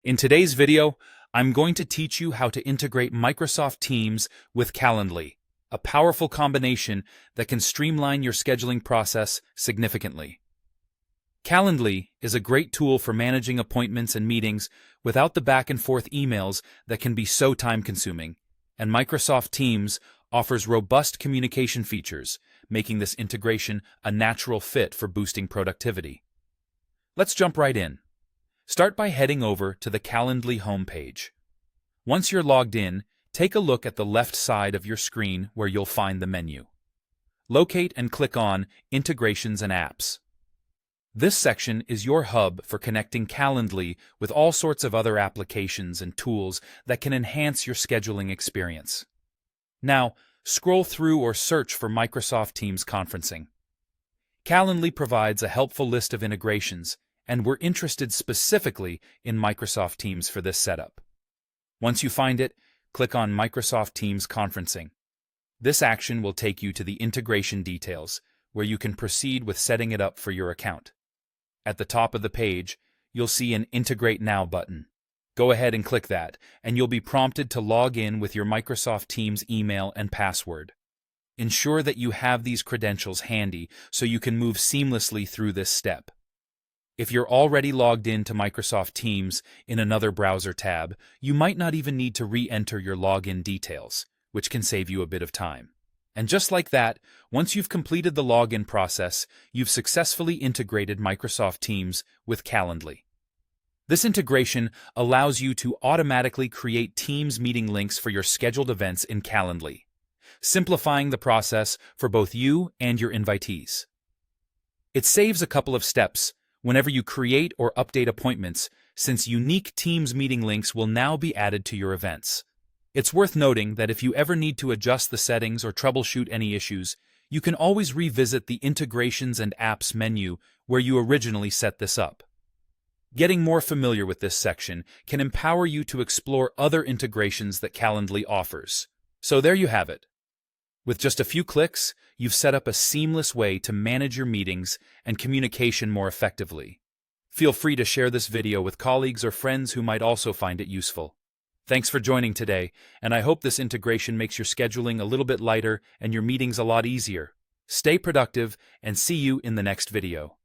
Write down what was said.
In today's video, I'm going to teach you how to integrate Microsoft Teams with Calendly, a powerful combination that can streamline your scheduling process significantly. Calendly is a great tool for managing appointments and meetings without the back-and-forth emails that can be so time-consuming, and Microsoft Teams offers robust communication features, making this integration a natural fit for boosting productivity. Let's jump right in. Start by heading over to the Calendly homepage. Once you're logged in, take a look at the left side of your screen where you'll find the menu. Locate and click on Integrations and Apps. This section is your hub for connecting Calendly with all sorts of other applications and tools that can enhance your scheduling experience. Now, scroll through or search for Microsoft Teams conferencing. Calendly provides a helpful list of integrations, and we're interested specifically in Microsoft Teams for this setup. Once you find it, click on Microsoft Teams Conferencing. This action will take you to the integration details, where you can proceed with setting it up for your account. At the top of the page, you'll see an Integrate Now button. Go ahead and click that, and you'll be prompted to log in with your Microsoft Teams email and password. Ensure that you have these credentials handy so you can move seamlessly through this step. If you're already logged in to Microsoft Teams in another browser tab, you might not even need to re-enter your login details, which can save you a bit of time. And just like that, once you've completed the login process, you've successfully integrated Microsoft Teams with Calendly. This integration allows you to automatically create Teams meeting links for your scheduled events in Calendly, simplifying the process for both you and your invitees. It saves a couple of steps whenever you create or update appointments, since unique Teams meeting links will now be added to your events. It's worth noting that if you ever need to adjust the settings or troubleshoot any issues, you can always revisit the Integrations and Apps menu where you originally set this up. Getting more familiar with this section can empower you to explore other integrations that Calendly offers. So there you have it. With just a few clicks, you've set up a seamless way to manage your meetings and communication more effectively. Feel free to share this video with colleagues or friends who might also find it useful. Thanks for joining today, and I hope this integration makes your scheduling a little bit lighter and your meetings a lot easier. Stay productive, and see you in the next video.